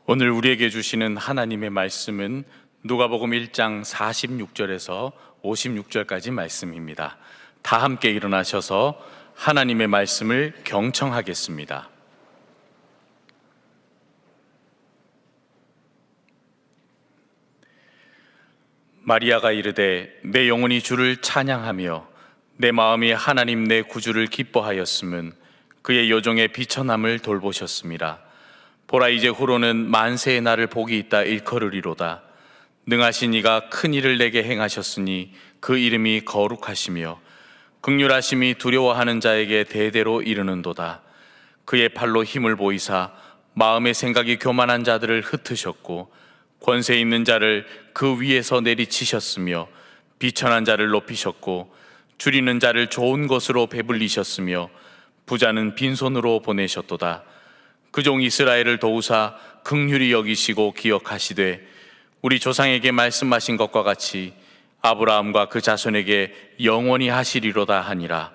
오늘 우리에게 주시는 하나님의 말씀은 누가복음 1장 46절에서 56절까지 말씀입니다. 다 함께 일어나셔서 하나님의 말씀을 경청하겠습니다. 마리아가 이르되 내 영혼이 주를 찬양하며 내 마음이 하나님 내 구주를 기뻐하였음은 그의 여종의 비천함을 돌보셨습니다. 보라, 이제 후로는 만세의 날을 복이 있다 일컬으리로다. 능하신 이가 큰 일을 내게 행하셨으니 그 이름이 거룩하시며 긍휼하심이 두려워하는 자에게 대대로 이르는도다. 그의 팔로 힘을 보이사 마음의 생각이 교만한 자들을 흩으셨고 권세 있는 자를 그 위에서 내리치셨으며 비천한 자를 높이셨고 줄이는 자를 좋은 것으로 배불리셨으며 부자는 빈손으로 보내셨도다. 그 종 이스라엘을 도우사 긍휼히 여기시고 기억하시되 우리 조상에게 말씀하신 것과 같이 아브라함과 그 자손에게 영원히 하시리로다 하니라.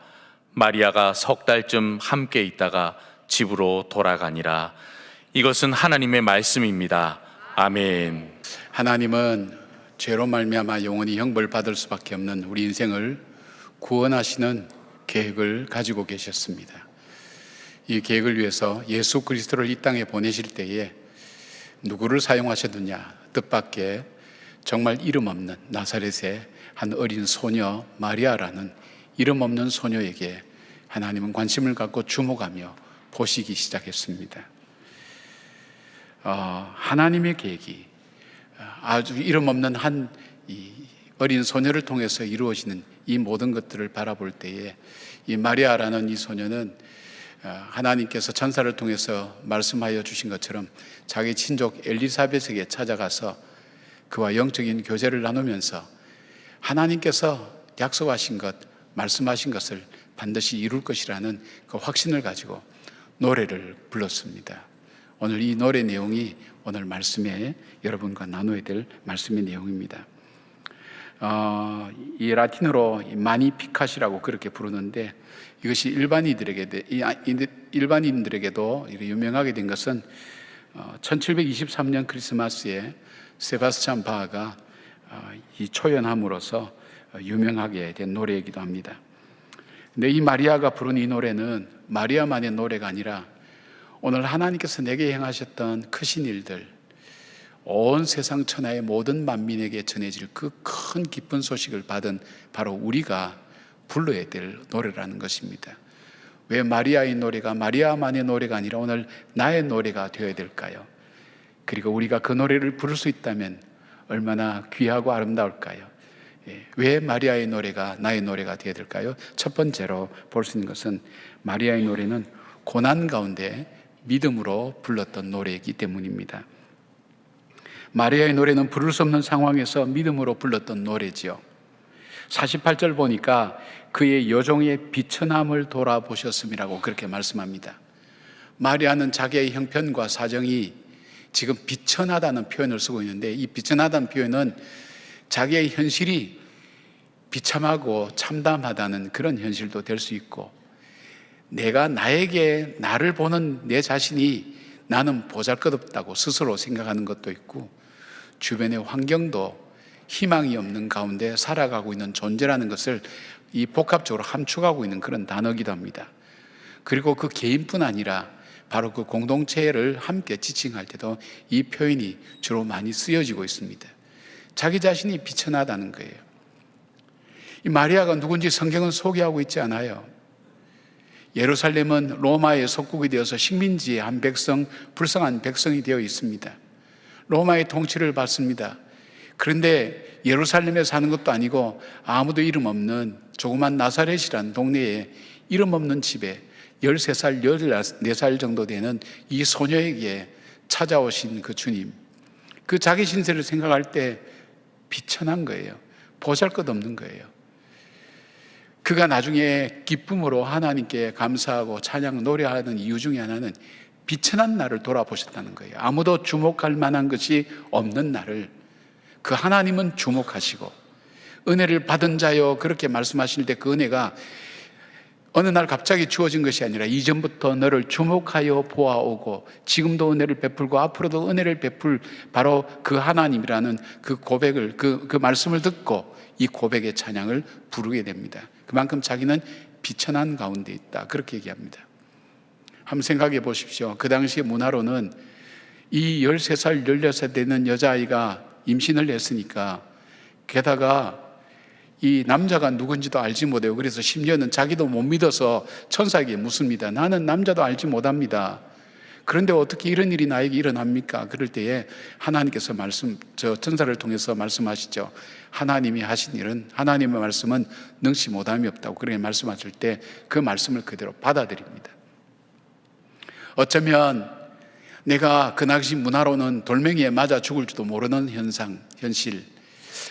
마리아가 석 달쯤 함께 있다가 집으로 돌아가니라. 이것은 하나님의 말씀입니다. 아멘. 하나님은 죄로 말미암아 영원히 형벌받을 수밖에 없는 우리 인생을 구원하시는 계획을 가지고 계셨습니다. 이 계획을 위해서 예수 그리스도를 이 땅에 보내실 때에 누구를 사용하셨느냐? 뜻밖의 정말 이름 없는 나사렛의 한 어린 소녀 마리아라는 이름 없는 소녀에게 하나님은 관심을 갖고 주목하며 보시기 시작했습니다. 하나님의 계획이 아주 이름 없는 한 이 어린 소녀를 통해서 이루어지는 이 모든 것들을 바라볼 때에 이 마리아라는 이 소녀는 하나님께서 천사를 통해서 말씀하여 주신 것처럼 자기 친족 엘리사벳에게 찾아가서 그와 영적인 교제를 나누면서 하나님께서 약속하신 것, 말씀하신 것을 반드시 이룰 것이라는 그 확신을 가지고 노래를 불렀습니다. 오늘 이 노래 내용이 오늘 말씀에 여러분과 나눠야 될 말씀의 내용입니다. 이 라틴어로 마니피카시라고 그렇게 부르는데 이것이 일반인들에게도 유명하게 된 것은 1723년 크리스마스에 세바스찬 바하가 이 초연함으로써 유명하게 된 노래이기도 합니다. 근데 이 마리아가 부른 이 노래는 마리아만의 노래가 아니라 오늘 하나님께서 내게 행하셨던 크신 일들, 온 세상 천하의 모든 만민에게 전해질 그 큰 기쁜 소식을 받은 바로 우리가 불러야 될 노래라는 것입니다. 왜 마리아의 노래가 마리아만의 노래가 아니라 오늘 나의 노래가 되어야 될까요? 그리고 우리가 그 노래를 부를 수 있다면 얼마나 귀하고 아름다울까요? 왜 마리아의 노래가 나의 노래가 되어야 될까요? 첫 번째로 볼 수 있는 것은 마리아의 노래는 고난 가운데 믿음으로 불렀던 노래이기 때문입니다. 마리아의 노래는 부를 수 없는 상황에서 믿음으로 불렀던 노래지요. 48절 보니까 그의 여종의 비천함을 돌아보셨음이라고 그렇게 말씀합니다. 마리아는 자기의 형편과 사정이 지금 비천하다는 표현을 쓰고 있는데 이 비천하다는 표현은 자기의 현실이 비참하고 참담하다는 그런 현실도 될 수 있고 나에게 나를 보는 내 자신이 나는 보잘것없다고 스스로 생각하는 것도 있고 주변의 환경도 희망이 없는 가운데 살아가고 있는 존재라는 것을 이 복합적으로 함축하고 있는 그런 단어이기도 합니다. 그리고 그 개인뿐 아니라 바로 그 공동체를 함께 지칭할 때도 이 표현이 주로 많이 쓰여지고 있습니다. 자기 자신이 비천하다는 거예요. 이 마리아가 누군지 성경은 소개하고 있지 않아요. 예루살렘은 로마의 속국이 되어서 식민지의 한 백성, 불쌍한 백성이 되어 있습니다. 로마의 통치를 받습니다. 그런데 예루살렘에 사는 것도 아니고 아무도 이름 없는 조그만 나사렛이라는 동네에 이름 없는 집에 13살, 14살 정도 되는 이 소녀에게 찾아오신 그 주님, 그 자기 신세를 생각할 때 비천한 거예요. 보잘것없는 거예요. 그가 나중에 기쁨으로 하나님께 감사하고 찬양 노래하는 이유 중에 하나는 비천한 나를 돌아보셨다는 거예요. 아무도 주목할 만한 것이 없는 나를 그 하나님은 주목하시고 은혜를 받은 자여 그렇게 말씀하실 때 그 은혜가 어느 날 갑자기 주어진 것이 아니라 이전부터 너를 주목하여 보아오고 지금도 은혜를 베풀고 앞으로도 은혜를 베풀 바로 그 하나님이라는 그 고백을, 그 말씀을 듣고 이 고백의 찬양을 부르게 됩니다. 그만큼 자기는 비천한 가운데 있다, 그렇게 얘기합니다. 한번 생각해 보십시오. 그 당시의 문화로는 이 13살, 16살 되는 여자아이가 임신을 했으니까, 게다가 이 남자가 누군지도 알지 못해요. 그래서 심지어는 자기도 못 믿어서 천사에게 묻습니다. 나는 남자도 알지 못합니다. 그런데 어떻게 이런 일이 나에게 일어납니까? 그럴 때에 하나님께서 천사를 통해서 말씀하시죠. 하나님이 하신 일은, 하나님의 말씀은 능치 못함이 없다고 그렇게 말씀하실 때 그 말씀을 그대로 받아들입니다. 어쩌면 내가 그 당시 문화로는 돌멩이에 맞아 죽을지도 모르는 현실,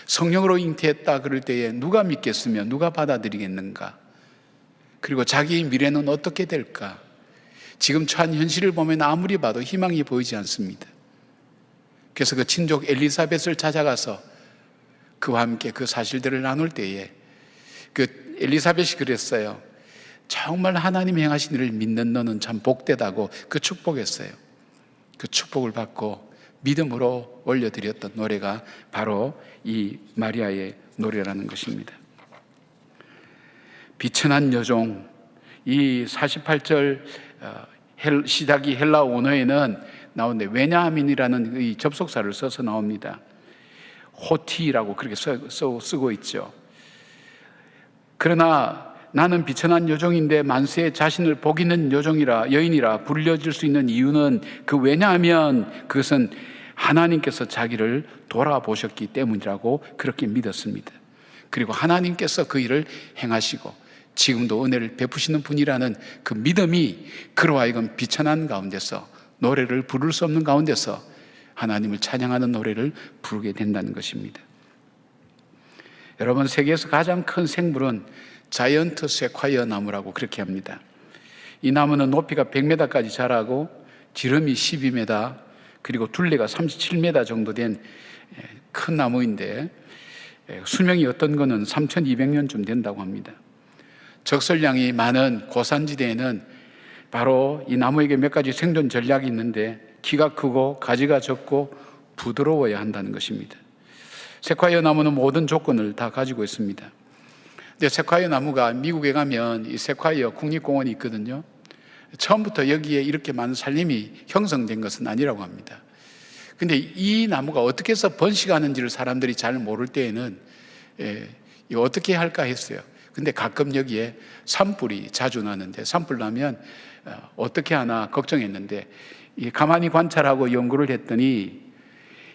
성령으로 잉태했다 그럴 때에 누가 믿겠으며 누가 받아들이겠는가? 그리고 자기의 미래는 어떻게 될까? 지금 처한 현실을 보면 아무리 봐도 희망이 보이지 않습니다. 그래서 그 친족 엘리사벳을 찾아가서 그와 함께 그 사실들을 나눌 때에 그 엘리사벳이 그랬어요. 정말 하나님이 행하신 일을 믿는 너는 참 복되다고 그 축복했어요. 그 축복을 받고 믿음으로 올려드렸던 노래가 바로 이 마리아의 노래라는 것입니다. 비천한 여종, 이 48절 시작이 헬라 원어에는 나오는데 왜냐하면이라는 이 접속사를 써서 나옵니다. 호티라고 그렇게 쓰고 있죠. 그러나 나는 비천한 여종인데 만세에 자신을 복 있는 여인이라 불려질 수 있는 이유는 그 왜냐하면 그것은 하나님께서 자기를 돌아보셨기 때문이라고 그렇게 믿었습니다. 그리고 하나님께서 그 일을 행하시고 지금도 은혜를 베푸시는 분이라는 그 믿음이 그로 하여금 비천한 가운데서, 노래를 부를 수 없는 가운데서 하나님을 찬양하는 노래를 부르게 된다는 것입니다. 여러분, 세계에서 가장 큰 생물은 자이언트 세콰이어 나무라고 그렇게 합니다. 이 나무는 높이가 100m까지 자라고 지름이 12m, 그리고 둘레가 37m 정도 된 큰 나무인데 수명이 어떤 거는 3200년쯤 된다고 합니다. 적설량이 많은 고산지대에는 바로 이 나무에게 몇 가지 생존 전략이 있는데 키가 크고 가지가 적고 부드러워야 한다는 것입니다. 세콰이어 나무는 모든 조건을 다 가지고 있습니다. 근데 세콰이어 나무가 미국에 가면 이 세콰이어 국립공원이 있거든요. 처음부터 여기에 이렇게 많은 산림이 형성된 것은 아니라고 합니다. 근데 이 나무가 어떻게 해서 번식하는지를 사람들이 잘 모를 때에는 이거 어떻게 할까 했어요. 근데 가끔 여기에 산불이 자주 나는데, 산불 나면 어떻게 하나 걱정했는데 가만히 관찰하고 연구를 했더니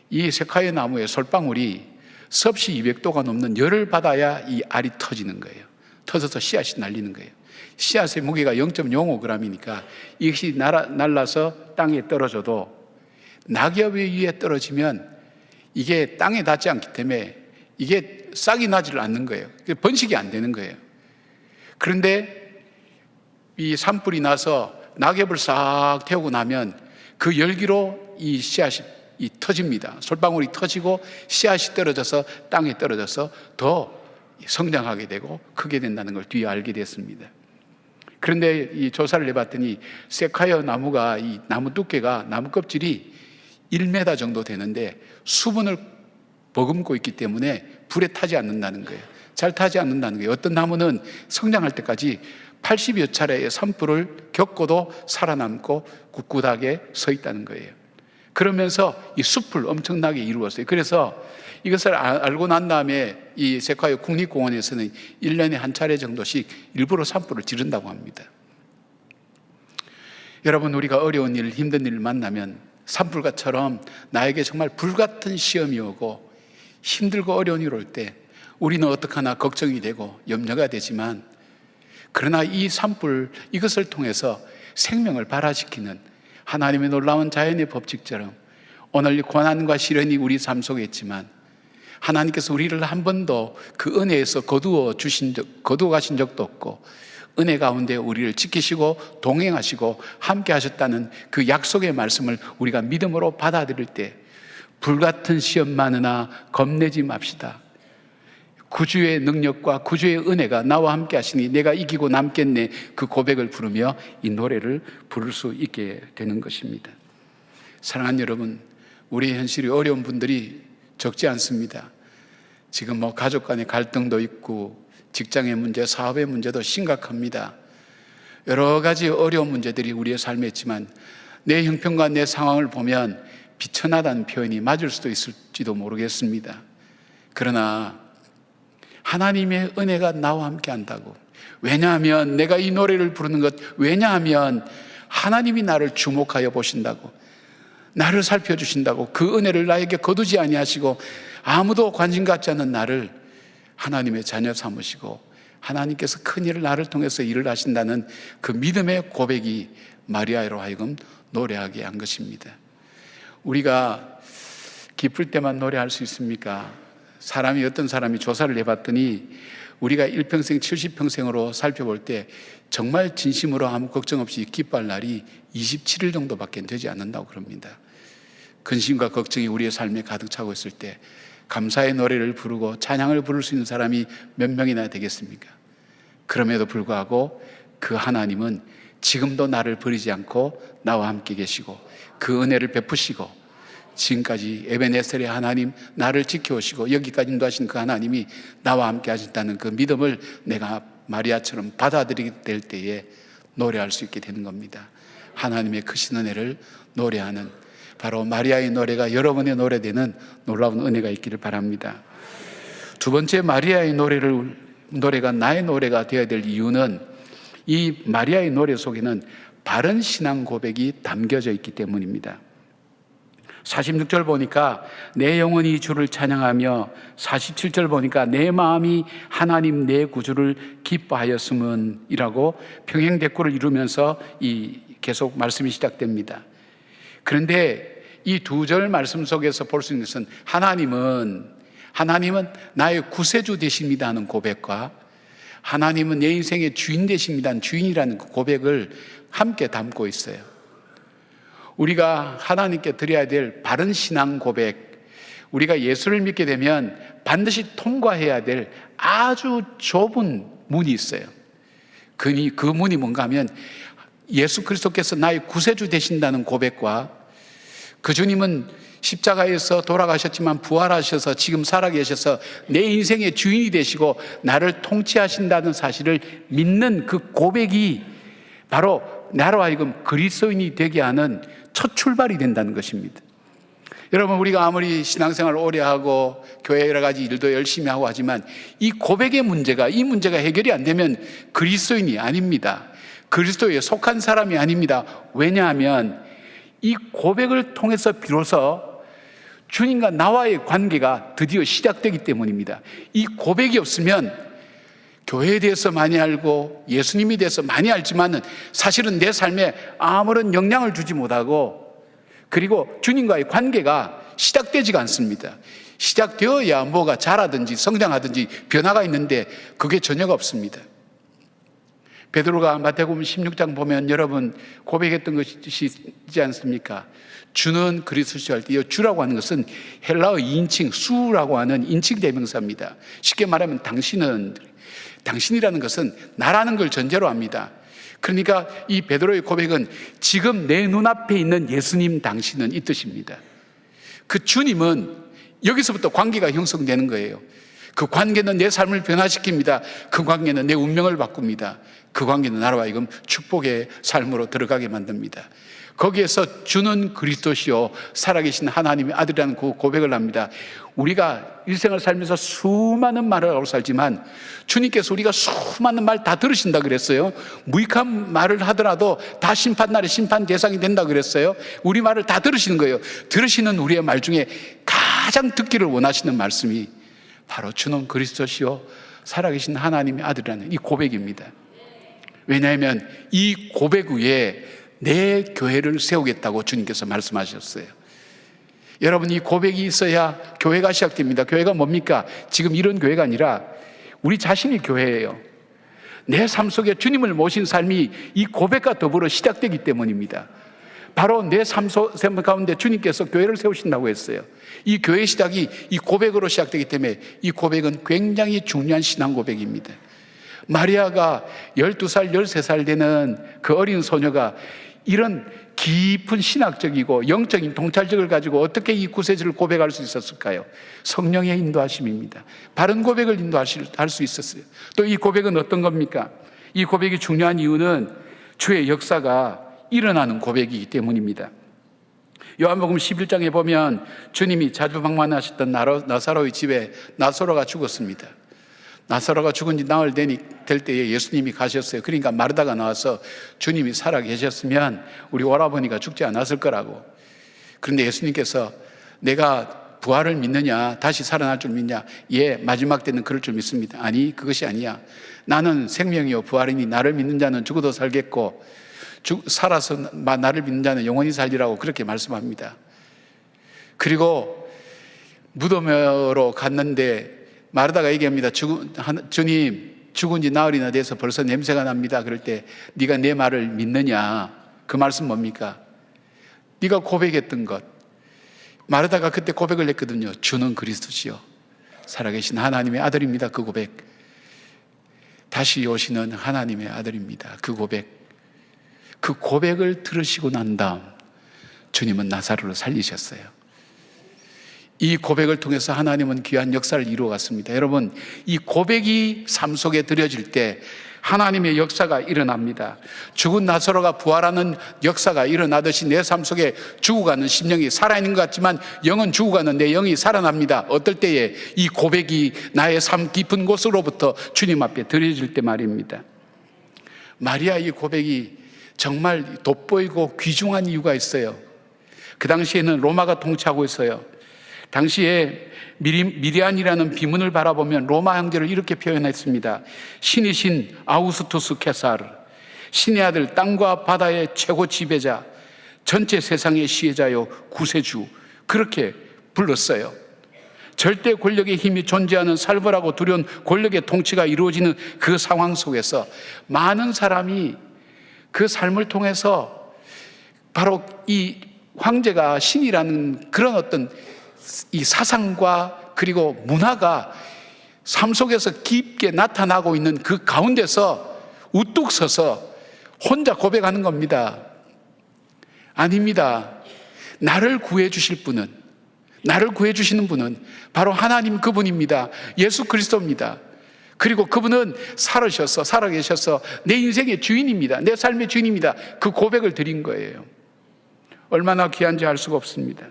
이 세콰이어 나무의 솔방울이 섭씨 200도가 넘는 열을 받아야 이 알이 터지는 거예요. 터져서 씨앗이 날리는 거예요. 씨앗의 무게가 0.05g이니까 이것이 날라서 땅에 떨어져도 낙엽 위에 떨어지면 이게 땅에 닿지 않기 때문에 이게 싹이 나지를 않는 거예요. 번식이 안 되는 거예요. 그런데 이 산불이 나서 낙엽을 싹 태우고 나면 그 열기로 이 씨앗이 터집니다. 솔방울이 터지고 씨앗이 떨어져서 땅에 떨어져서 더 성장하게 되고 크게 된다는 걸 뒤에 알게 됐습니다. 그런데 이 조사를 해봤더니 세콰이어 나무가, 이 나무 두께가, 나무 껍질이 1m 정도 되는데 수분을 머금고 있기 때문에 불에 타지 않는다는 거예요. 잘 타지 않는다는 거예요. 어떤 나무는 성장할 때까지 80여 차례의 산불을 겪고도 살아남고 굳굳하게 서 있다는 거예요. 그러면서 이 숲을 엄청나게 이루었어요. 그래서 이것을 알고 난 다음에 이 세콰이어 국립공원에서는 1년에 한 차례 정도씩 일부러 산불을 지른다고 합니다. 여러분, 우리가 어려운 일, 힘든 일을 만나면 산불가처럼 나에게 정말 불같은 시험이 오고 힘들고 어려운 일 올 때 우리는 어떡하나 걱정이 되고 염려가 되지만, 그러나 이 산불, 이것을 통해서 생명을 발화시키는 하나님의 놀라운 자연의 법칙처럼 오늘 고난과 시련이 우리 삶 속에 있지만 하나님께서 우리를 한 번도 그 은혜에서 거두어 가신 적도 없고 은혜 가운데 우리를 지키시고 동행하시고 함께 하셨다는 그 약속의 말씀을 우리가 믿음으로 받아들일 때 불같은 시험 많으나 겁내지 맙시다. 구주의 능력과 구주의 은혜가 나와 함께 하시니 내가 이기고 남겠네, 그 고백을 부르며 이 노래를 부를 수 있게 되는 것입니다. 사랑하는 여러분, 우리의 현실이 어려운 분들이 적지 않습니다. 지금 가족 간의 갈등도 있고 직장의 문제, 사업의 문제도 심각합니다. 여러 가지 어려운 문제들이 우리의 삶에 있지만 내 형편과 내 상황을 보면 비천하다는 표현이 맞을 수도 있을지도 모르겠습니다. 그러나 하나님의 은혜가 나와 함께 한다고. 왜냐하면 내가 이 노래를 부르는 것, 왜냐하면 하나님이 나를 주목하여 보신다고, 나를 살펴주신다고, 그 은혜를 나에게 거두지 아니하시고 아무도 관심 갖지 않는 나를 하나님의 자녀 삼으시고 하나님께서 큰 일을 나를 통해서 일을 하신다는 그 믿음의 고백이 마리아로 하여금 노래하게 한 것입니다. 우리가 기쁠 때만 노래할 수 있습니까? 어떤 사람이 조사를 해봤더니 우리가 일평생 70평생으로 살펴볼 때 정말 진심으로 아무 걱정 없이 기뻐할 날이 27일 정도밖에 되지 않는다고 그럽니다. 근심과 걱정이 우리의 삶에 가득 차고 있을 때 감사의 노래를 부르고 찬양을 부를 수 있는 사람이 몇 명이나 되겠습니까? 그럼에도 불구하고 그 하나님은 지금도 나를 버리지 않고 나와 함께 계시고 그 은혜를 베푸시고 지금까지 에베네셀의 하나님, 나를 지켜오시고 여기까지 인도하신 그 하나님이 나와 함께 하신다는 그 믿음을 내가 마리아처럼 받아들이게 될 때에 노래할 수 있게 되는 겁니다. 하나님의 크신 은혜를 노래하는, 바로 마리아의 노래가 여러분의 노래되는 놀라운 은혜가 있기를 바랍니다. 두 번째, 마리아의 노래가 나의 노래가 되어야 될 이유는 이 마리아의 노래 속에는 바른 신앙 고백이 담겨져 있기 때문입니다. 46절 보니까 내 영혼이 주를 찬양하며, 47절 보니까 내 마음이 하나님 내 구주를 기뻐하였음은 이라고 평행대꾸를 이루면서 계속 말씀이 시작됩니다. 그런데 이 두 절 말씀 속에서 볼 수 있는 것은 하나님은 나의 구세주 되십니다 하는 고백과 하나님은 내 인생의 주인 되십니다 하는 주인이라는 그 고백을 함께 담고 있어요. 우리가 하나님께 드려야 될 바른 신앙 고백, 우리가 예수를 믿게 되면 반드시 통과해야 될 아주 좁은 문이 있어요. 그 문이 뭔가 하면 예수 그리스도께서 나의 구세주 되신다는 고백과 그 주님은 십자가에서 돌아가셨지만 부활하셔서 지금 살아계셔서 내 인생의 주인이 되시고 나를 통치하신다는 사실을 믿는 그 고백이 바로 나로 하여금 그리스도인이 되게 하는 첫 출발이 된다는 것입니다. 여러분, 우리가 아무리 신앙생활을 오래 하고 교회 여러 가지 일도 열심히 하고 하지만 이 고백의 문제가 해결이 안 되면 그리스도인이 아닙니다. 그리스도에 속한 사람이 아닙니다. 왜냐하면 이 고백을 통해서 비로소 주님과 나와의 관계가 드디어 시작되기 때문입니다. 이 고백이 없으면 교회에 대해서 많이 알고 예수님에 대해서 많이 알지만 사실은 내 삶에 아무런 영향을 주지 못하고, 그리고 주님과의 관계가 시작되지가 않습니다. 시작되어야 뭐가 자라든지 성장하든지 변화가 있는데 그게 전혀가 없습니다. 베드로가 마태복음 16장 보면 여러분 고백했던 것이 있지 않습니까? 주는 그리스도시오 할 때 이 주라고 하는 것은 헬라어 2인칭 수라고 하는 인칭 대명사입니다. 쉽게 말하면 당신이라는 것은 나라는 걸 전제로 합니다. 그러니까 이 베드로의 고백은 지금 내 눈앞에 있는 예수님 당신은 이 뜻입니다. 그 주님은 여기서부터 관계가 형성되는 거예요. 그 관계는 내 삶을 변화시킵니다. 그 관계는 내 운명을 바꿉니다. 그 관계는 나로 하여금 축복의 삶으로 들어가게 만듭니다. 거기에서 주는 그리스도시요 살아계신 하나님의 아들이라는 그 고백을 합니다. 우리가 일생을 살면서 수많은 말을 하고 살지만 주님께서 우리가 수많은 말 다 들으신다 그랬어요. 무익한 말을 하더라도 다 심판날에 심판 대상이 된다 그랬어요. 우리 말을 다 들으시는 거예요. 들으시는 우리의 말 중에 가장 듣기를 원하시는 말씀이 바로 주는 그리스도시요 살아계신 하나님의 아들이라는 이 고백입니다. 왜냐하면 이 고백 위에 내 교회를 세우겠다고 주님께서 말씀하셨어요. 여러분, 이 고백이 있어야 교회가 시작됩니다. 교회가 뭡니까? 지금 이런 교회가 아니라 우리 자신이 교회예요. 내 삶 속에 주님을 모신 삶이 이 고백과 더불어 시작되기 때문입니다. 바로 내 삶 가운데 주님께서 교회를 세우신다고 했어요. 이 교회 시작이 이 고백으로 시작되기 때문에 이 고백은 굉장히 중요한 신앙 고백입니다. 마리아가 12살, 13살 되는 그 어린 소녀가 이런 깊은 신학적이고 영적인 통찰력을 가지고 어떻게 이 구세주를 고백할 수 있었을까요? 성령의 인도하심입니다. 바른 고백을 할 수 있었어요. 또 이 고백은 어떤 겁니까? 이 고백이 중요한 이유는 주의 역사가 일어나는 고백이기 때문입니다. 요한복음 11장에 보면 주님이 자주 방문하셨던 나사로의 집에 나사로가 죽었습니다. 나사로가 죽은 지 나흘 될 때에 예수님이 가셨어요. 그러니까 마르다가 나와서 주님이 살아 계셨으면 우리 오라버니가 죽지 않았을 거라고. 그런데 예수님께서 내가 부활을 믿느냐, 다시 살아날 줄 믿냐? 예, 마지막 때는 그럴 줄 믿습니다. 아니, 그것이 아니야. 나는 생명이요 부활이니 나를 믿는 자는 죽어도 살겠고 살아서 나를 믿는 자는 영원히 살리라고 그렇게 말씀합니다. 그리고 무덤으로 갔는데 마르다가 얘기합니다. 주님, 죽은 지 나흘이나 돼서 벌써 냄새가 납니다. 그럴 때 네가 내 말을 믿느냐? 그 말씀 뭡니까? 네가 고백했던 것. 마르다가 그때 고백을 했거든요. 주는 그리스도시요 살아계신 하나님의 아들입니다. 그 고백. 다시 오시는 하나님의 아들입니다. 그 고백. 그 고백을 들으시고 난 다음 주님은 나사로를 살리셨어요. 이 고백을 통해서 하나님은 귀한 역사를 이루어갔습니다. 여러분, 이 고백이 삶 속에 들여질 때 하나님의 역사가 일어납니다. 죽은 나사로가 부활하는 역사가 일어나듯이 내 삶 속에 죽어가는 심령이 살아있는 것 같지만 영은 죽어가는 내 영이 살아납니다. 어떨 때에 이 고백이 나의 삶 깊은 곳으로부터 주님 앞에 들여질 때 말입니다. 마리아의 고백이 정말 돋보이고 귀중한 이유가 있어요. 그 당시에는 로마가 통치하고 있어요. 당시에 미리안이라는 비문을 바라보면 로마 황제를 이렇게 표현했습니다. 신이신 아우구스투스 케사르, 신의 아들, 땅과 바다의 최고 지배자, 전체 세상의 시혜자요 구세주, 그렇게 불렀어요. 절대 권력의 힘이 존재하는 살벌하고 두려운 권력의 통치가 이루어지는 그 상황 속에서 많은 사람이 그 삶을 통해서 바로 이 황제가 신이라는 그런 어떤 이 사상과 그리고 문화가 삶 속에서 깊게 나타나고 있는 그 가운데서 우뚝 서서 혼자 고백하는 겁니다. 아닙니다. 나를 구해 주실 분은, 나를 구해 주시는 분은 바로 하나님 그분입니다. 예수 그리스도입니다. 그리고 그분은 살아 계셔서 내 인생의 주인입니다. 내 삶의 주인입니다. 그 고백을 드린 거예요. 얼마나 귀한지 알 수가 없습니다.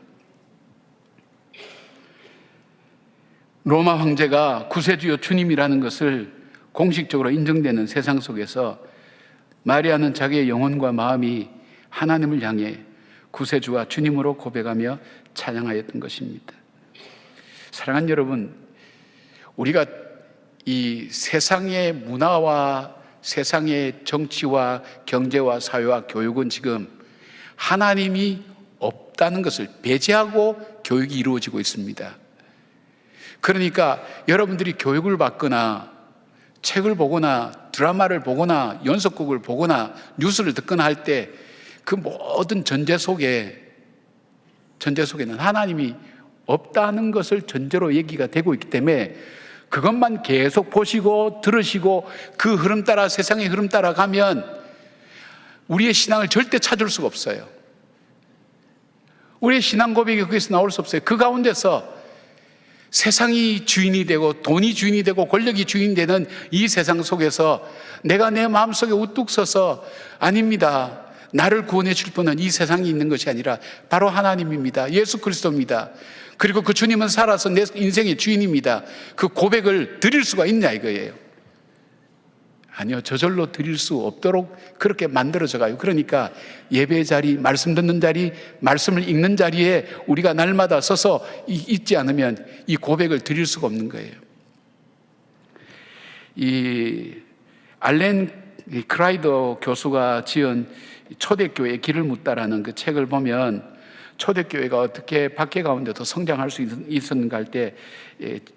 로마 황제가 구세주요 주님이라는 것을 공식적으로 인정되는 세상 속에서 마리아는 자기의 영혼과 마음이 하나님을 향해 구세주와 주님으로 고백하며 찬양하였던 것입니다. 사랑하는 여러분, 우리가 이 세상의 문화와 세상의 정치와 경제와 사회와 교육은 지금 하나님이 없다는 것을 배제하고 교육이 이루어지고 있습니다. 그러니까 여러분들이 교육을 받거나 책을 보거나 드라마를 보거나 연속극을 보거나 뉴스를 듣거나 할 때 그 모든 전제 속에는 하나님이 없다는 것을 전제로 얘기가 되고 있기 때문에 그것만 계속 보시고 들으시고 그 흐름 따라, 세상의 흐름 따라 가면 우리의 신앙을 절대 찾을 수가 없어요. 우리의 신앙 고백이 거기서 나올 수 없어요. 그 가운데서 세상이 주인이 되고 돈이 주인이 되고 권력이 주인이 되는 이 세상 속에서 내가 내 마음속에 우뚝 서서 아닙니다. 나를 구원해 줄 분은 이 세상에 있는 것이 아니라 바로 하나님입니다. 예수 그리스도입니다. 그리고 그 주님은 살아서 내 인생의 주인입니다. 그 고백을 드릴 수가 있냐 이거예요. 아니요, 저절로 드릴 수 없도록 그렇게 만들어져 가요. 그러니까 예배 자리, 말씀 듣는 자리, 말씀을 읽는 자리에 우리가 날마다 서서 있지 않으면 이 고백을 드릴 수가 없는 거예요. 이 알렌 크라이더 교수가 지은 초대교회 길을 묻다라는 그 책을 보면 초대교회가 어떻게 박해 가운데 더 성장할 수 있었는가 할 때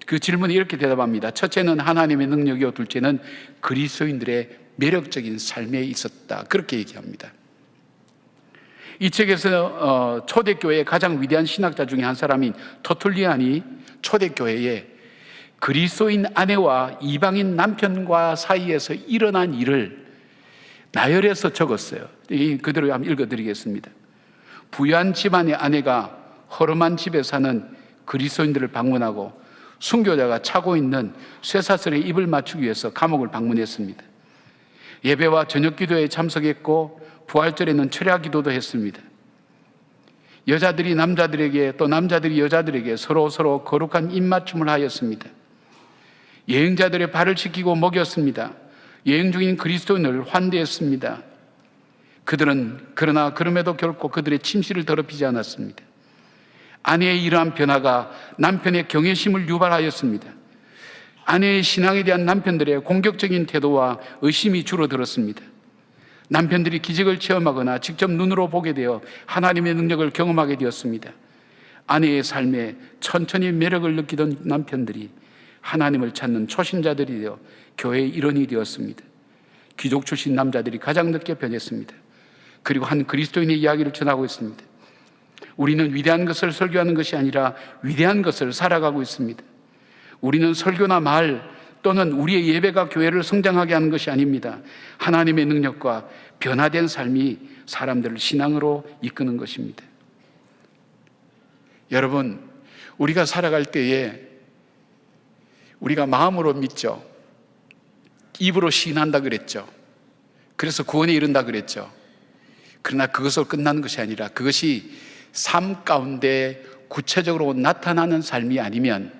그 질문이 이렇게 대답합니다. 첫째는 하나님의 능력이요, 둘째는 그리스도인들의 매력적인 삶에 있었다. 그렇게 얘기합니다. 이 책에서 초대교회의 가장 위대한 신학자 중에 한 사람인 터툴리안이 초대교회에 그리스도인 아내와 이방인 남편과 사이에서 일어난 일을 나열해서 적었어요. 그대로 한번 읽어드리겠습니다. 부유한 집안의 아내가 허름한 집에 사는 그리스도인들을 방문하고 순교자가 차고 있는 쇠사슬에 입을 맞추기 위해서 감옥을 방문했습니다. 예배와 저녁 기도에 참석했고 부활절에는 철야 기도도 했습니다. 여자들이 남자들에게 또 남자들이 여자들에게 서로 거룩한 입맞춤을 하였습니다. 여행자들의 발을 씻기고 먹였습니다. 여행 중인 그리스도인을 환대했습니다. 그들은 그러나 그럼에도 결코 그들의 침실을 더럽히지 않았습니다. 아내의 이러한 변화가 남편의 경외심을 유발하였습니다. 아내의 신앙에 대한 남편들의 공격적인 태도와 의심이 줄어들었습니다. 남편들이 기적을 체험하거나 직접 눈으로 보게 되어 하나님의 능력을 경험하게 되었습니다. 아내의 삶에 천천히 매력을 느끼던 남편들이 하나님을 찾는 초신자들이 되어 교회의 일원이 되었습니다. 귀족 출신 남자들이 가장 늦게 변했습니다. 그리고 한 그리스도인의 이야기를 전하고 있습니다. 우리는 위대한 것을 설교하는 것이 아니라 위대한 것을 살아가고 있습니다. 우리는 설교나 말 또는 우리의 예배가 교회를 성장하게 하는 것이 아닙니다. 하나님의 능력과 변화된 삶이 사람들을 신앙으로 이끄는 것입니다. 여러분, 우리가 살아갈 때에 우리가 마음으로 믿죠. 입으로 시인한다 그랬죠. 그래서 구원에 이른다 그랬죠. 그러나 그것으로 끝나는 것이 아니라 그것이 삶 가운데 구체적으로 나타나는 삶이 아니면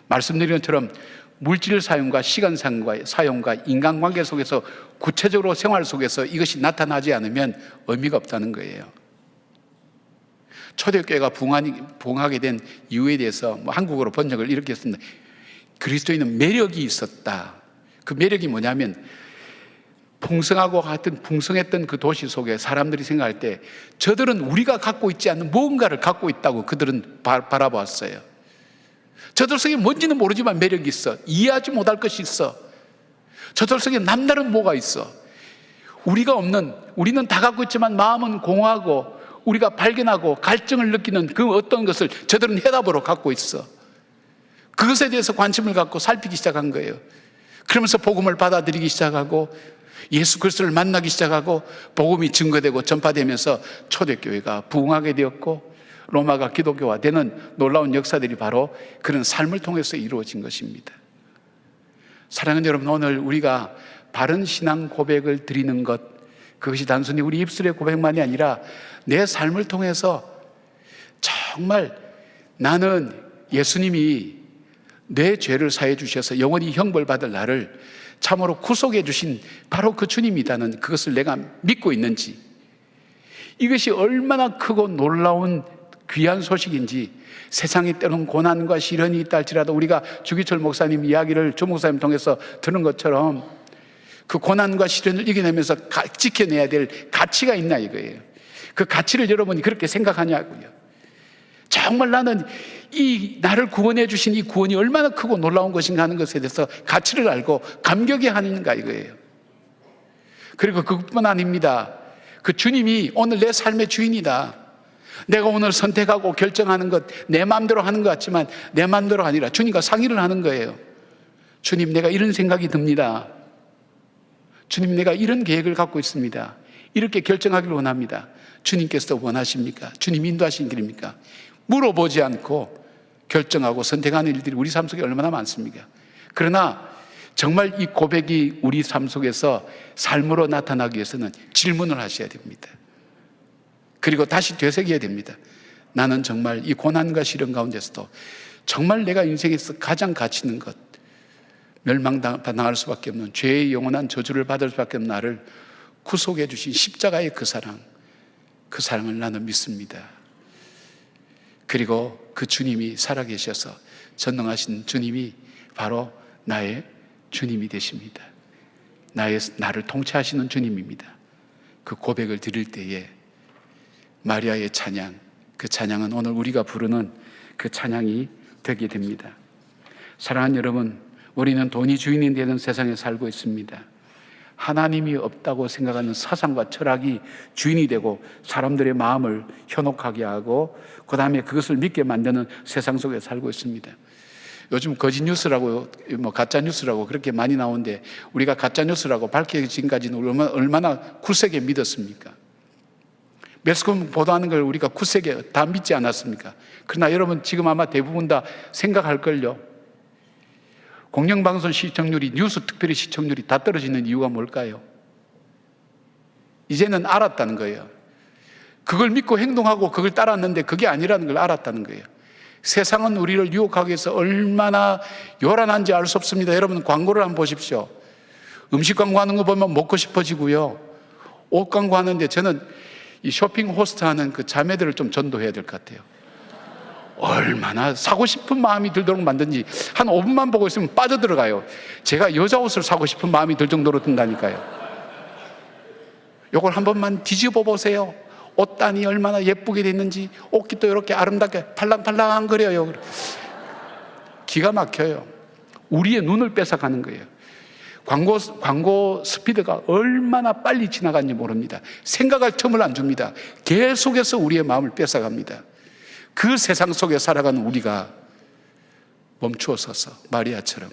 말씀드린 것처럼 물질 사용과 시간 사용과 인간관계 속에서 구체적으로 생활 속에서 이것이 나타나지 않으면 의미가 없다는 거예요. 초대교회가 부흥하게 된 이유에 대해서 한국어로 번역을 이렇게 했습니다. 그리스도인은 매력이 있었다. 그 매력이 뭐냐면 풍성하고 같은 풍성했던 그 도시 속에 사람들이 생각할 때 저들은 우리가 갖고 있지 않는 무언가를 갖고 있다고 그들은 바라보았어요. 저들 속에 뭔지는 모르지만 매력이 있어. 이해하지 못할 것이 있어. 저들 속에 남다른 뭐가 있어. 우리가 없는, 우리는 다 갖고 있지만 마음은 공허하고 우리가 발견하고 갈증을 느끼는 그 어떤 것을 저들은 해답으로 갖고 있어. 그것에 대해서 관심을 갖고 살피기 시작한 거예요. 그러면서 복음을 받아들이기 시작하고 예수 그리스도를 만나기 시작하고 복음이 증거되고 전파되면서 초대교회가 부흥하게 되었고 로마가 기독교화되는 놀라운 역사들이 바로 그런 삶을 통해서 이루어진 것입니다. 사랑하는 여러분, 오늘 우리가 바른 신앙 고백을 드리는 것, 그것이 단순히 우리 입술의 고백만이 아니라 내 삶을 통해서 정말 나는 예수님이 내 죄를 사해 주셔서 영원히 형벌받을 나를 참으로 구속해 주신 바로 그 주님이라는 그것을 내가 믿고 있는지, 이것이 얼마나 크고 놀라운 귀한 소식인지, 세상에 때로는 고난과 시련이 있다 할지라도 우리가 주기철 목사님 이야기를 조 목사님 통해서 들은 것처럼 그 고난과 시련을 이겨내면서 지켜내야 될 가치가 있나 이거예요. 그 가치를 여러분이 그렇게 생각하냐고요. 정말 나는 이 나를 구원해 주신 이 구원이 얼마나 크고 놀라운 것인가 하는 것에 대해서 가치를 알고 감격해 하는가 이거예요. 그리고 그것뿐 아닙니다. 그 주님이 오늘 내 삶의 주인이다. 내가 오늘 선택하고 결정하는 것 내 마음대로 하는 것 같지만 내 마음대로 아니라 주님과 상의를 하는 거예요. 주님, 내가 이런 생각이 듭니다. 주님, 내가 이런 계획을 갖고 있습니다. 이렇게 결정하기를 원합니다. 주님께서 원하십니까? 주님 인도하신 길입니까? 물어보지 않고 결정하고 선택하는 일들이 우리 삶 속에 얼마나 많습니까? 그러나 정말 이 고백이 우리 삶 속에서 삶으로 나타나기 위해서는 질문을 하셔야 됩니다. 그리고 다시 되새겨야 됩니다. 나는 정말 이 고난과 시련 가운데서도 정말 내가 인생에서 가장 가치 있는 것, 멸망당할 수밖에 없는 죄의 영원한 저주를 받을 수밖에 없는 나를 구속해 주신 십자가의 그 사랑을 나는 믿습니다. 그리고 그 주님이 살아계셔서 전능하신 주님이 바로 나의 주님이 되십니다. 나를 통치하시는 주님입니다. 그 고백을 드릴 때에 마리아의 찬양, 그 찬양은 오늘 우리가 부르는 그 찬양이 되게 됩니다. 사랑하는 여러분, 우리는 돈이 주인이 되는 세상에 살고 있습니다. 하나님이 없다고 생각하는 사상과 철학이 주인이 되고 사람들의 마음을 현혹하게 하고 그 다음에 그것을 믿게 만드는 세상 속에 살고 있습니다. 요즘 거짓 뉴스라고 가짜 뉴스라고 그렇게 많이 나오는데 우리가 가짜 뉴스라고 밝혀지기까지는 얼마나 굳세게 믿었습니까? 매스컴 보도하는 걸 우리가 굳세게 다 믿지 않았습니까? 그러나 여러분 지금 아마 대부분 다 생각할걸요. 공영방송 시청률이, 뉴스 특별히 시청률이 다 떨어지는 이유가 뭘까요? 이제는 알았다는 거예요. 그걸 믿고 행동하고 그걸 따랐는데 그게 아니라는 걸 알았다는 거예요. 세상은 우리를 유혹하기 위해서 얼마나 요란한지 알 수 없습니다. 여러분 광고를 한번 보십시오. 음식 광고하는 거 보면 먹고 싶어지고요. 옷 광고하는데 저는 이 쇼핑 호스트하는 그 자매들을 좀 전도해야 될 것 같아요. 얼마나 사고 싶은 마음이 들도록 만든지 한 5분만 보고 있으면 빠져들어가요. 제가 여자 옷을 사고 싶은 마음이 들 정도로 든다니까요. 이걸 한 번만 뒤집어 보세요. 옷단이 얼마나 예쁘게 됐는지, 옷깃도 이렇게 아름답게 팔랑팔랑거려요. 기가 막혀요. 우리의 눈을 뺏어가는 거예요. 광고 스피드가 얼마나 빨리 지나가는지 모릅니다. 생각할 틈을 안 줍니다. 계속해서 우리의 마음을 뺏어갑니다. 그 세상 속에 살아가는 우리가 멈추어 서서 마리아처럼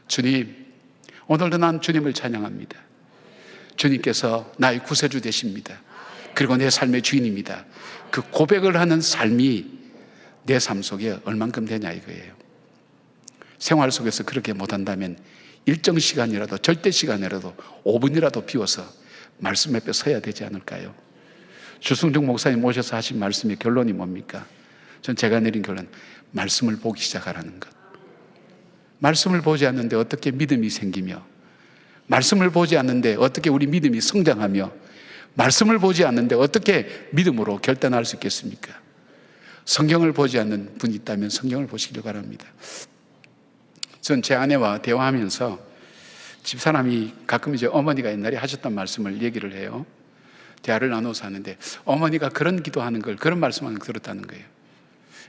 주님, 오늘도 난 주님을 찬양합니다. 주님께서 나의 구세주 되십니다. 그리고 내 삶의 주인입니다. 그 고백을 하는 삶이 내 삶 속에 얼만큼 되냐 이거예요. 생활 속에서 그렇게 못한다면 일정 시간이라도, 절대 시간이라도 5분이라도 비워서 말씀 앞에 서야 되지 않을까요? 주승중 목사님 모셔서 하신 말씀의 결론이 뭡니까? 전 제가 내린 결론, 말씀을 보기 시작하라는 것. 말씀을 보지 않는데 어떻게 믿음이 생기며, 말씀을 보지 않는데 어떻게 우리 믿음이 성장하며, 말씀을 보지 않는데 어떻게 믿음으로 결단할 수 있겠습니까? 성경을 보지 않는 분이 있다면 성경을 보시길 바랍니다. 전 제 아내와 대화하면서 집사람이 가끔 이제 어머니가 옛날에 하셨던 말씀을 얘기를 해요. 대화를 나눠서 하는데 어머니가 그런 기도하는 걸, 그런 말씀을 들었다는 거예요.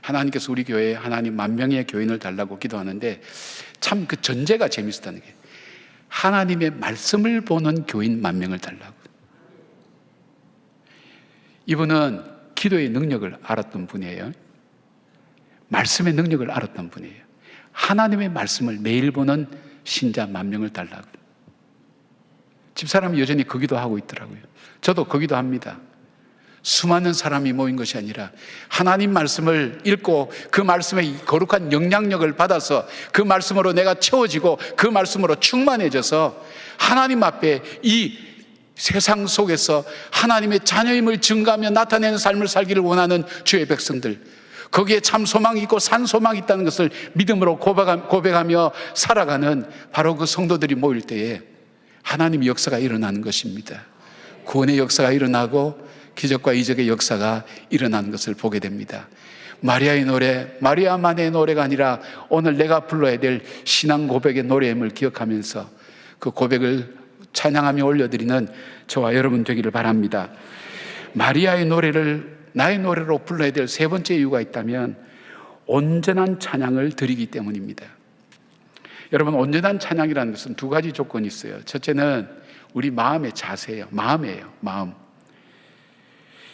하나님께서 우리 교회에 하나님 10,000명의 교인을 달라고 기도하는데 참 그 전제가 재밌었다는 거예요. 하나님의 말씀을 보는 교인 10,000명을 달라고. 이분은 기도의 능력을 알았던 분이에요. 말씀의 능력을 알았던 분이에요. 하나님의 말씀을 매일 보는 신자 10,000명을 달라고. 집사람이 여전히 그 기도하고 있더라고요. 저도 그 기도합니다. 수많은 사람이 모인 것이 아니라 하나님 말씀을 읽고 그 말씀의 거룩한 영향력을 받아서 그 말씀으로 내가 채워지고 그 말씀으로 충만해져서 하나님 앞에 이 세상 속에서 하나님의 자녀임을 증거하며 나타내는 삶을 살기를 원하는 주의 백성들, 거기에 참 소망이 있고 산 소망이 있다는 것을 믿음으로 고백하며 살아가는 바로 그 성도들이 모일 때에 하나님의 역사가 일어나는 것입니다. 구원의 역사가 일어나고 기적과 이적의 역사가 일어나는 것을 보게 됩니다. 마리아의 노래, 마리아만의 노래가 아니라 오늘 내가 불러야 될 신앙 고백의 노래임을 기억하면서 그 고백을 찬양하며 올려드리는 저와 여러분 되기를 바랍니다. 마리아의 노래를 나의 노래로 불러야 될 세 번째 이유가 있다면 온전한 찬양을 드리기 때문입니다. 여러분, 온전한 찬양이라는 것은 두 가지 조건이 있어요. 첫째는 우리 마음의 자세예요. 마음이에요. 마음.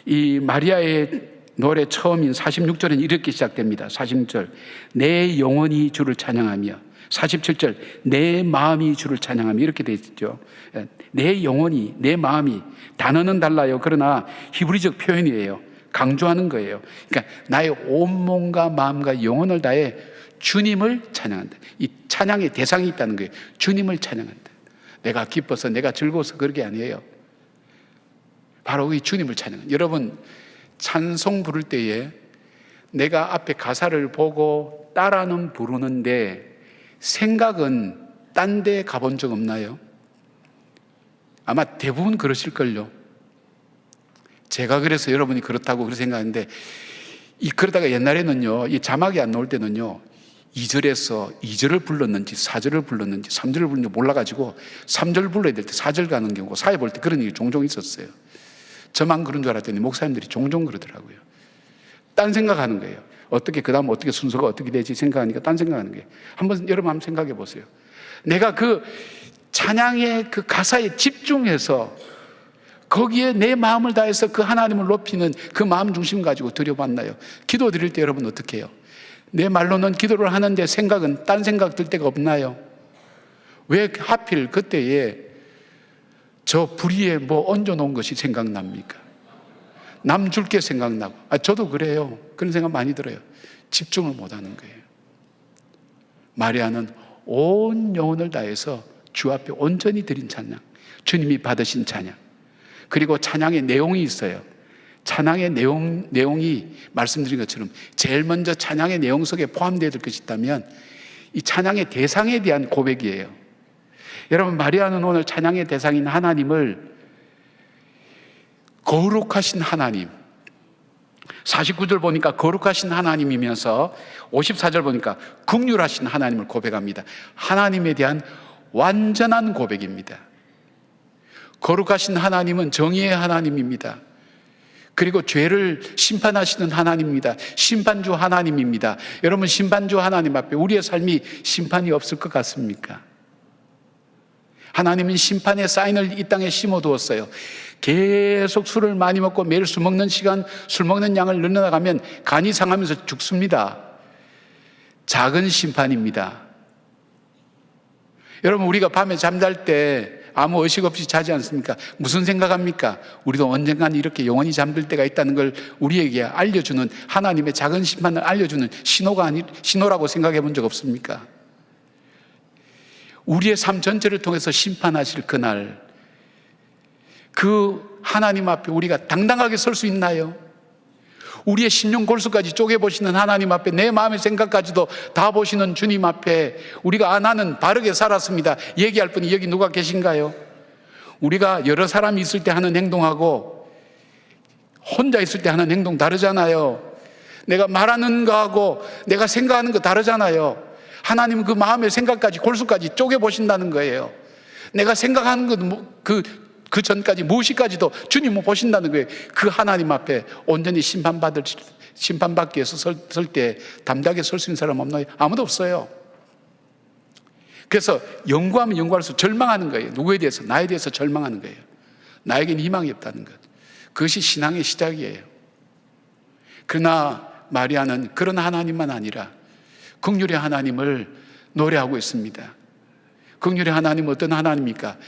이 마리아의 노래 처음인 46절은 이렇게 시작됩니다. 46절, 내 영혼이 주를 찬양하며, 47절, 내 마음이 주를 찬양하며, 이렇게 되어 있죠. 내 영혼이, 내 마음이, 단어는 달라요. 그러나 히브리적 표현이에요. 강조하는 거예요. 그러니까 나의 온몸과 마음과 영혼을 다해 주님을 찬양한다. 이 찬양의 대상이 있다는 거예요. 주님을 찬양한다. 내가 기뻐서, 내가 즐거워서 그런 게 아니에요. 바로 이 주님을 찬양한다. 여러분, 찬송 부를 때에 내가 앞에 가사를 보고 따라는 부르는데 생각은 딴 데 가본 적 없나요? 아마 대부분 그러실걸요. 제가 그래서 여러분이 그렇다고 그렇게 생각하는데, 그러다가 옛날에는요, 이 자막이 안 나올 때는요, 2절에서 2절을 불렀는지 4절을 불렀는지 3절을 불렀는지 몰라가지고 3절 불러야 될 때 4절 가는 경우고, 사회 볼 때 그런 일이 종종 있었어요. 저만 그런 줄 알았더니 목사님들이 종종 그러더라고요. 딴 생각하는 거예요. 어떻게, 그 다음 어떻게 순서가 어떻게 되지 생각하니까 딴 생각하는 거예요. 여러분 한번 생각해 보세요. 내가 그 찬양의 그 가사에 집중해서 거기에 내 마음을 다해서 그 하나님을 높이는 그 마음 중심 가지고 드려봤나요? 기도 드릴 때 여러분 어떻게 해요? 내 말로는 기도를 하는데 생각은 딴 생각 들 때가 없나요? 왜 하필 그때에 저 불의에 뭐 얹어놓은 것이 생각납니까? 남 줄 게 생각나고. 저도 그래요. 그런 생각 많이 들어요. 집중을 못하는 거예요. 마리아는 온 영혼을 다해서 주 앞에 온전히 드린 찬양, 주님이 받으신 찬양, 그리고 찬양의 내용이 있어요. 찬양의 내용이 말씀드린 것처럼 제일 먼저 찬양의 내용 속에 포함되어 될 것이 있다면 이 찬양의 대상에 대한 고백이에요. 여러분, 마리아는 오늘 찬양의 대상인 하나님을 거룩하신 하나님, 49절 보니까 거룩하신 하나님이면서 54절 보니까 긍휼하신 하나님을 고백합니다. 하나님에 대한 완전한 고백입니다. 거룩하신 하나님은 정의의 하나님입니다. 그리고 죄를 심판하시는 하나님입니다. 심판주 하나님입니다. 여러분, 심판주 하나님 앞에 우리의 삶이 심판이 없을 것 같습니까? 하나님은 심판의 사인을 이 땅에 심어두었어요. 계속 술을 많이 먹고 매일 술 먹는 시간, 술 먹는 양을 늘려나가면 간이 상하면서 죽습니다. 작은 심판입니다. 여러분, 우리가 밤에 잠잘 때 아무 의식 없이 자지 않습니까? 무슨 생각합니까? 우리도 언젠간 이렇게 영원히 잠들 때가 있다는 걸 우리에게 알려주는, 하나님의 작은 심판을 알려주는 신호라고 생각해 본 적 없습니까? 우리의 삶 전체를 통해서 심판하실 그날, 그 하나님 앞에 우리가 당당하게 설 수 있나요? 우리의 심령 골수까지 쪼개보시는 하나님 앞에, 내 마음의 생각까지도 다 보시는 주님 앞에 우리가 나는 바르게 살았습니다 얘기할 분이 여기 누가 계신가요? 우리가 여러 사람이 있을 때 하는 행동하고 혼자 있을 때 하는 행동 다르잖아요. 내가 말하는 거하고 내가 생각하는 거 다르잖아요. 하나님은 그 마음의 생각까지 골수까지 쪼개보신다는 거예요. 내가 생각하는 것 그 전까지 무엇이까지도 주님은 보신다는 거예요. 그 하나님 앞에 온전히 심판받기 위해서 설 때 담대하게 설 수 있는 사람 없나요? 아무도 없어요. 그래서 연구하면 연구할수록 절망하는 거예요. 누구에 대해서? 나에 대해서 절망하는 거예요. 나에게는 희망이 없다는 것. 그것이 신앙의 시작이에요. 그러나 마리아는 그런 하나님만 아니라 긍휼의 하나님을 노래하고 있습니다. 긍휼의 하나님은 어떤 하나님입니까?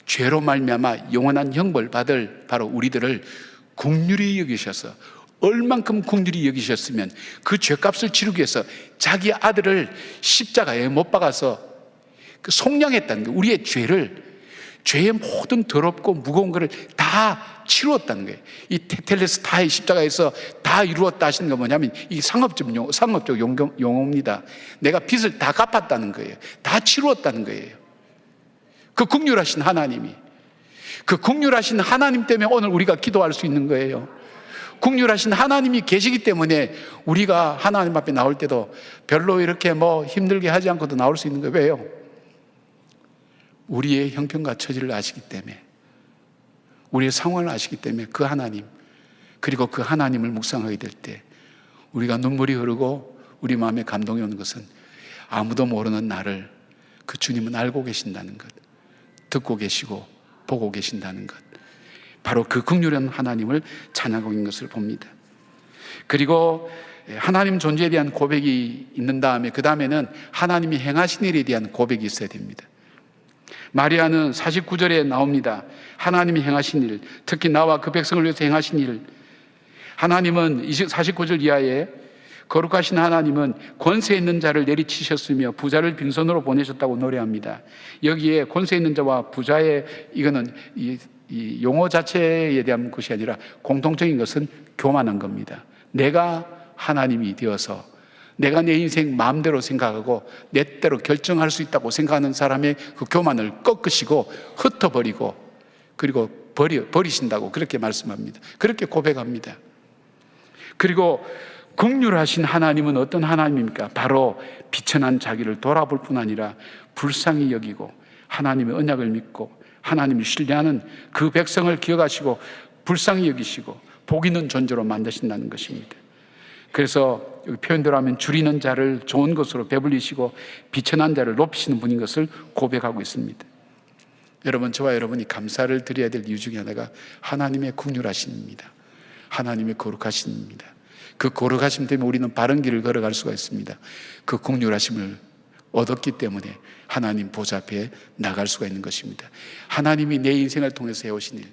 죄로 말미암아 영원한 형벌 받을 바로 우리들을 긍휼히 여기셔서, 얼만큼 긍휼히 여기셨으면 그 죄값을 치르기 위해서 자기 아들을 십자가에 못 박아서 그 속량했다는 거예요. 우리의 죄의 모든 더럽고 무거운 것을 다 치루었다는 거예요. 이 테텔레스타의 십자가에서 다 이루었다 하시는 건 뭐냐면 이 상업적 용어입니다. 내가 빚을 다 갚았다는 거예요. 다 치루었다는 거예요. 그 긍휼하신 하나님이, 그 긍휼하신 하나님 때문에 오늘 우리가 기도할 수 있는 거예요. 긍휼하신 하나님이 계시기 때문에 우리가 하나님 앞에 나올 때도 별로 이렇게 힘들게 하지 않고도 나올 수 있는 거예요. 왜요? 우리의 형편과 처지를 아시기 때문에, 우리의 상황을 아시기 때문에 그 하나님, 그리고 그 하나님을 묵상하게 될 때 우리가 눈물이 흐르고 우리 마음에 감동이 오는 것은 아무도 모르는 나를 그 주님은 알고 계신다는 것, 듣고 계시고 보고 계신다는 것, 바로 그 긍휼한 하나님을 찬양하고 있는 것을 봅니다. 그리고 하나님 존재에 대한 고백이 있는 다음에 그 다음에는 하나님이 행하신 일에 대한 고백이 있어야 됩니다. 마리아는 49절에 나옵니다. 하나님이 행하신 일, 특히 나와 그 백성을 위해서 행하신 일. 하나님은 49절 이하에 거룩하신 하나님은 권세 있는 자를 내리치셨으며 부자를 빈손으로 보내셨다고 노래합니다. 여기에 권세 있는 자와 부자의, 이거는 이 용어 자체에 대한 것이 아니라 공통적인 것은 교만한 겁니다. 내가 하나님이 되어서 내가 내 인생 마음대로 생각하고 내 때로 결정할 수 있다고 생각하는 사람의 그 교만을 꺾으시고 흩어버리고 그리고 버리신다고 그렇게 말씀합니다. 그렇게 고백합니다. 그리고 긍휼하신 하나님은 어떤 하나님입니까? 바로 비천한 자기를 돌아볼 뿐 아니라 불쌍히 여기고 하나님의 언약을 믿고 하나님을 신뢰하는 그 백성을 기억하시고 불쌍히 여기시고 복 있는 존재로 만드신다는 것입니다. 그래서 여기 표현대로 하면 줄이는 자를 좋은 것으로 배불리시고 비천한 자를 높이시는 분인 것을 고백하고 있습니다. 여러분, 저와 여러분이 감사를 드려야 될 이유 중에 하나가 하나님의 긍휼하심입니다. 하나님의 거룩하심입니다. 그 거룩하심 때문에 우리는 바른 길을 걸어갈 수가 있습니다. 그 긍휼하심을 얻었기 때문에 하나님 보좌 앞에 나갈 수가 있는 것입니다. 하나님이 내 인생을 통해서 해오신 일,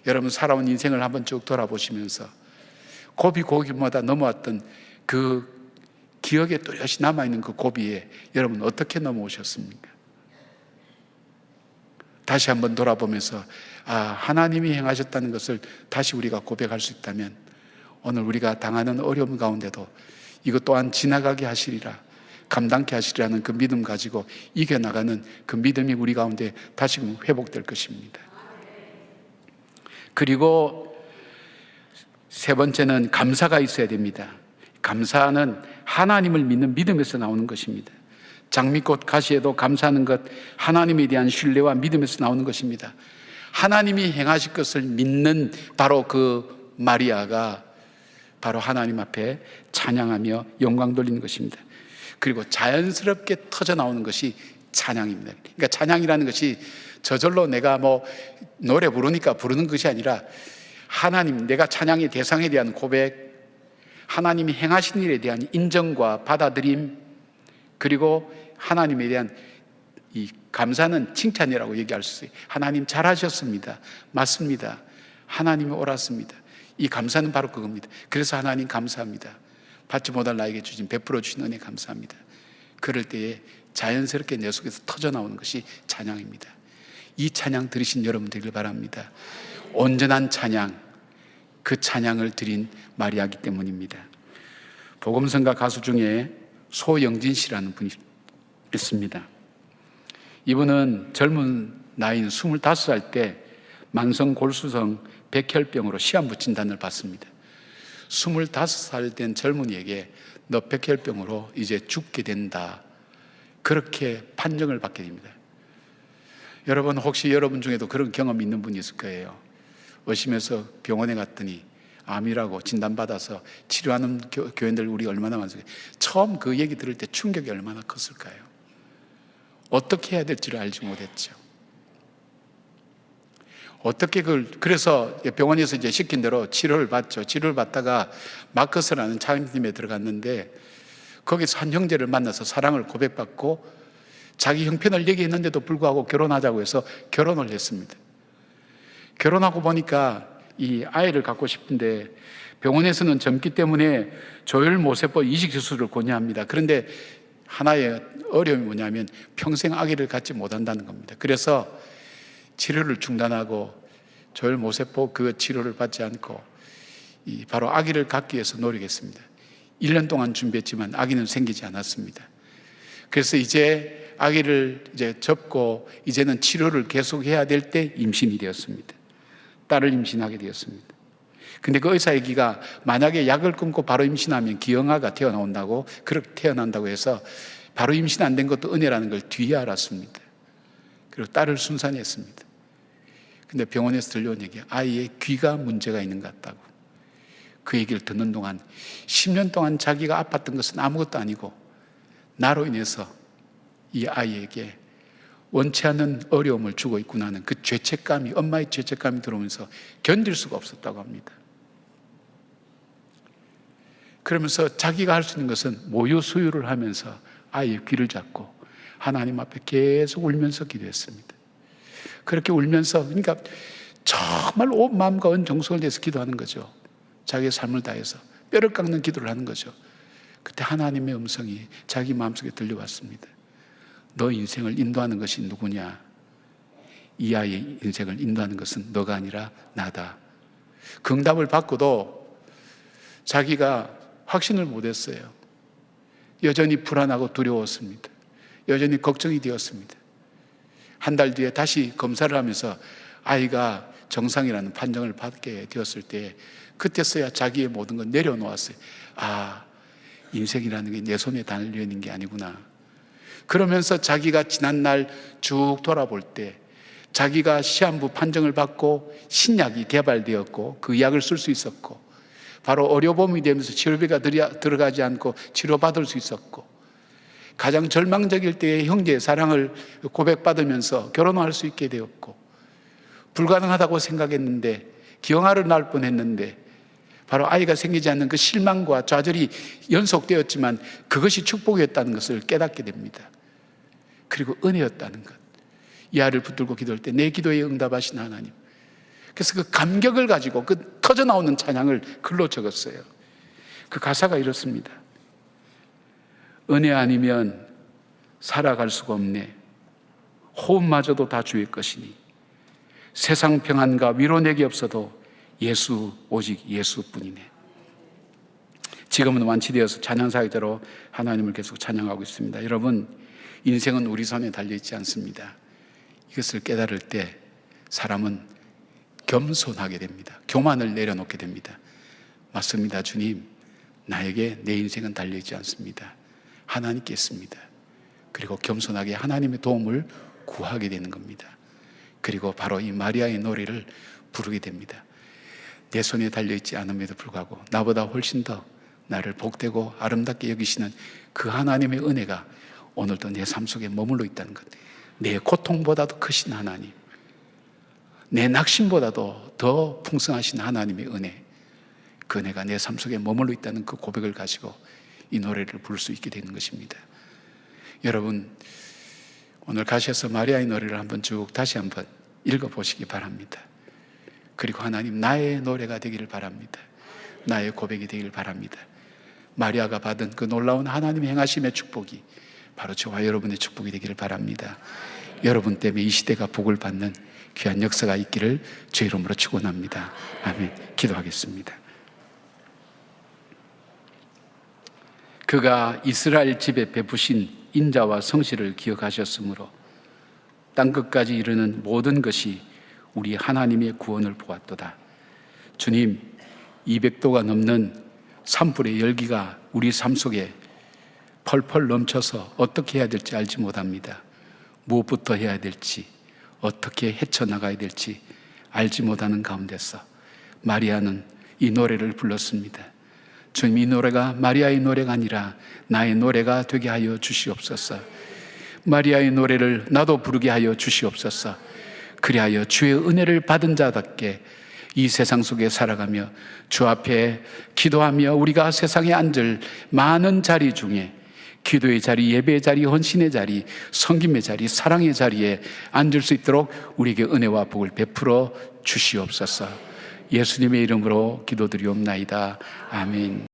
여러분 살아온 인생을 한번 쭉 돌아보시면서 고비마다 넘어왔던 그 기억에 또렷이 남아있는 그 고비에 여러분 어떻게 넘어오셨습니까? 다시 한번 돌아보면서 하나님이 행하셨다는 것을 다시 우리가 고백할 수 있다면 오늘 우리가 당하는 어려움 가운데도 이것 또한 지나가게 하시리라, 감당케 하시리라는 그 믿음 가지고 이겨나가는 그 믿음이 우리 가운데 다시금 회복될 것입니다. 그리고 세 번째는 감사가 있어야 됩니다. 감사는 하나님을 믿는 믿음에서 나오는 것입니다. 장미꽃 가시에도 감사하는 것, 하나님에 대한 신뢰와 믿음에서 나오는 것입니다. 하나님이 행하실 것을 믿는 바로 그 마리아가 바로 하나님 앞에 찬양하며 영광 돌리는 것입니다. 그리고 자연스럽게 터져 나오는 것이 찬양입니다. 그러니까 찬양이라는 것이 저절로 내가 노래 부르니까 부르는 것이 아니라 하나님, 내가 찬양의 대상에 대한 고백, 하나님이 행하신 일에 대한 인정과 받아들임, 그리고 하나님에 대한 이 감사는 칭찬이라고 얘기할 수 있어요. 하나님 잘하셨습니다. 맞습니다. 하나님이 옳았습니다. 이 감사는 바로 그겁니다. 그래서 하나님 감사합니다. 받지 못할 나에게 주신 베풀어 주신 은혜 감사합니다. 그럴 때에 자연스럽게 내 속에서 터져 나오는 것이 찬양입니다. 이 찬양 들으신 여러분 되길 바랍니다. 온전한 찬양, 그 찬양을 드린 마리아이기 때문입니다. 복음성가 가수 중에 소영진 씨라는 분이 있습니다. 이분은 젊은 나이인 25살 때 만성골수성 백혈병으로 시한부 진단을 받습니다. 25살 된 젊은이에게 너 백혈병으로 이제 죽게 된다, 그렇게 판정을 받게 됩니다. 여러분, 혹시 여러분 중에도 그런 경험이 있는 분이 있을 거예요. 의심해서 병원에 갔더니 암이라고 진단받아서 치료하는 교인들 우리 얼마나 많습니까? 처음 그 얘기 들을 때 충격이 얼마나 컸을까요? 어떻게 해야 될지를 알지 못했죠. 어떻게 그래서 병원에서 이제 시킨 대로 치료를 받죠. 치료를 받다가 마커스라는 차임팀에 들어갔는데 거기서 한 형제를 만나서 사랑을 고백받고 자기 형편을 얘기했는데도 불구하고 결혼하자고 해서 결혼을 했습니다. 결혼하고 보니까 이 아이를 갖고 싶은데 병원에서는 젊기 때문에 조혈모세포 이식 수술을 권유합니다. 그런데 하나의 어려움이 뭐냐면 평생 아기를 갖지 못한다는 겁니다. 그래서 치료를 중단하고 조혈모세포 그 치료를 받지 않고 바로 아기를 갖기 위해서 노력했습니다. 1년 동안 준비했지만 아기는 생기지 않았습니다. 그래서 이제 아기를 접고 이제는 치료를 계속해야 될 때 임신이 되었습니다. 딸을 임신하게 되었습니다. 근데 그 의사 얘기가 만약에 약을 끊고 바로 임신하면 기형아가 그렇게 태어난다고 해서 바로 임신 안 된 것도 은혜라는 걸 뒤에 알았습니다. 그리고 딸을 순산했습니다. 근데 병원에서 들려온 얘기, 아이의 귀가 문제가 있는 것 같다고. 그 얘기를 듣는 동안 10년 동안 자기가 아팠던 것은 아무것도 아니고 나로 인해서 이 아이에게 원치 않는 어려움을 주고 있구나 하는 그 죄책감이, 엄마의 죄책감이 들어오면서 견딜 수가 없었다고 합니다. 그러면서 자기가 할 수 있는 것은 모유 수유를 하면서 아이의 귀를 잡고 하나님 앞에 계속 울면서 기도했습니다. 그렇게 울면서, 그러니까 정말 온 마음과 온 정성을 다해서 기도하는 거죠. 자기의 삶을 다해서 뼈를 깎는 기도를 하는 거죠. 그때 하나님의 음성이 자기 마음속에 들려왔습니다. 너 인생을 인도하는 것이 누구냐? 이 아이의 인생을 인도하는 것은 너가 아니라 나다. 그 응답을 받고도 자기가 확신을 못했어요. 여전히 불안하고 두려웠습니다. 여전히 걱정이 되었습니다. 한 달 뒤에 다시 검사를 하면서 아이가 정상이라는 판정을 받게 되었을 때 그때서야 자기의 모든 걸 내려놓았어요. 인생이라는 게 내 손에 달려있는 게 아니구나. 그러면서 자기가 지난날 쭉 돌아볼 때 자기가 시한부 판정을 받고 신약이 개발되었고 그 약을 쓸 수 있었고 바로 의료보험이 되면서 치료비가 들어가지 않고 치료받을 수 있었고 가장 절망적일 때에 형제의 사랑을 고백받으면서 결혼할 수 있게 되었고, 불가능하다고 생각했는데 기형아를 낳을 뻔했는데 바로 아이가 생기지 않는 그 실망과 좌절이 연속되었지만 그것이 축복이었다는 것을 깨닫게 됩니다. 그리고 은혜였다는 것. 이 아이를 붙들고 기도할 때 내 기도에 응답하신 하나님. 그래서 그 감격을 가지고 그 터져나오는 찬양을 글로 적었어요. 그 가사가 이렇습니다. 은혜 아니면 살아갈 수가 없네. 호흡마저도 다 주의 것이니 세상 평안과 위로 내게 없어도 예수, 오직 예수뿐이네. 지금은 완치되어서 찬양사역자로 하나님을 계속 찬양하고 있습니다. 여러분, 인생은 우리 손에 달려있지 않습니다. 이것을 깨달을 때 사람은 겸손하게 됩니다. 교만을 내려놓게 됩니다. 맞습니다. 주님, 나에게 내 인생은 달려있지 않습니다. 하나님께 있습니다. 그리고 겸손하게 하나님의 도움을 구하게 되는 겁니다. 그리고 바로 이 마리아의 노래를 부르게 됩니다. 내 손에 달려있지 않음에도 불구하고 나보다 훨씬 더 나를 복되고 아름답게 여기시는 그 하나님의 은혜가 오늘도 내 삶 속에 머물러 있다는 것. 내 고통보다도 크신 하나님, 내 낙심보다도 더 풍성하신 하나님의 은혜, 그 은혜가 내 삶 속에 머물러 있다는 그 고백을 가지고 이 노래를 부를 수 있게 되는 것입니다. 여러분, 오늘 가셔서 마리아의 노래를 한번 쭉 다시 한번 읽어보시기 바랍니다. 그리고 하나님, 나의 노래가 되기를 바랍니다. 나의 고백이 되기를 바랍니다. 마리아가 받은 그 놀라운 하나님의 행하심의 축복이 바로 저와 여러분의 축복이 되기를 바랍니다. 여러분 때문에 이 시대가 복을 받는 귀한 역사가 있기를 주 이름으로 축원합니다. 아멘. 기도하겠습니다. 그가 이스라엘 집에 베푸신 인자와 성실을 기억하셨으므로 땅끝까지 이르는 모든 것이 우리 하나님의 구원을 보았도다. 주님, 200도가 넘는 산불의 열기가 우리 삶 속에 펄펄 넘쳐서 어떻게 해야 될지 알지 못합니다. 무엇부터 해야 될지, 어떻게 헤쳐나가야 될지 알지 못하는 가운데서 마리아는 이 노래를 불렀습니다. 주님, 이 노래가 마리아의 노래가 아니라 나의 노래가 되게 하여 주시옵소서. 마리아의 노래를 나도 부르게 하여 주시옵소서. 그리하여 주의 은혜를 받은 자답게 이 세상 속에 살아가며 주 앞에 기도하며 우리가 세상에 앉을 많은 자리 중에 기도의 자리, 예배의 자리, 헌신의 자리, 섬김의 자리, 사랑의 자리에 앉을 수 있도록 우리에게 은혜와 복을 베풀어 주시옵소서. 예수님의 이름으로 기도드리옵나이다. 아멘.